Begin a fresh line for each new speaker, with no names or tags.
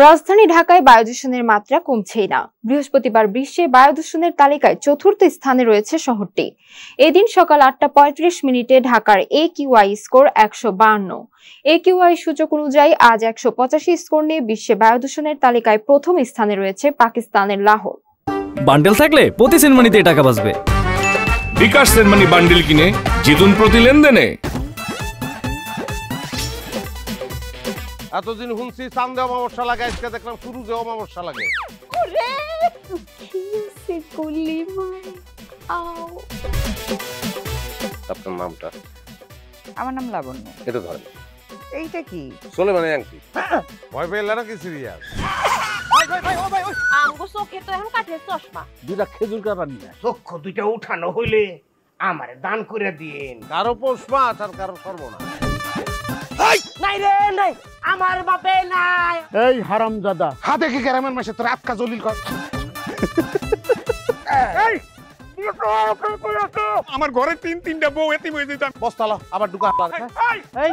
রাজধানী ঢাকায় বায়ু দূষণের মাত্রা কমছেই না। বৃহস্পতিবার বিশ্বে বায়ু দূষণের তালিকায় চতুর্থ স্থানে রয়েছে শহরটি। এদিন সকাল 8টা 35 ঢাকার AQI স্কোর 152। AQI সূচক অনুযায়ী আজ 185 স্কোর নিয়ে বিশ্বে বায়ু দূষণের তালিকায় প্রথম স্থানে রয়েছে পাকিস্তানের লাহোর।
বান্ডেল থাকলে প্রতি সেনমানিতে টাকা বাঁচবে।
বিকাশ সেনমানি বান্ডেল কিনে জিতুন প্রতি লেনদেনে।
এতদিন শুনছি চাঁদে অমাবস্যা লাগে, আজকে দেখলাম সূর্যে অমাবস্যা লাগে। আপনার নামটা?
আমার নাম লাবণ্য।
এটা ধরেন।
এইটা কি?
চলে মানে আংটি। ভয় পেলে নাকি সিরিয়াস?
দুইটা খেজুর কাটা নিয়ে
চক্ষু দুইটা উঠানো হইলে আমারে দান করে দিন।
কারো পৌষ মাস আর কারো সর্বনাশ।
নাই রে নাই, আমার বাপে নাই।
এই হারামজাদা,
হাতে কি গ্রামের মাসে তোর আটকা জলিল কর।
আমার ঘরে তিনটা বউ এতিম হয়ে যেতাম।
বস্তালা আবার ঢুকা।
এই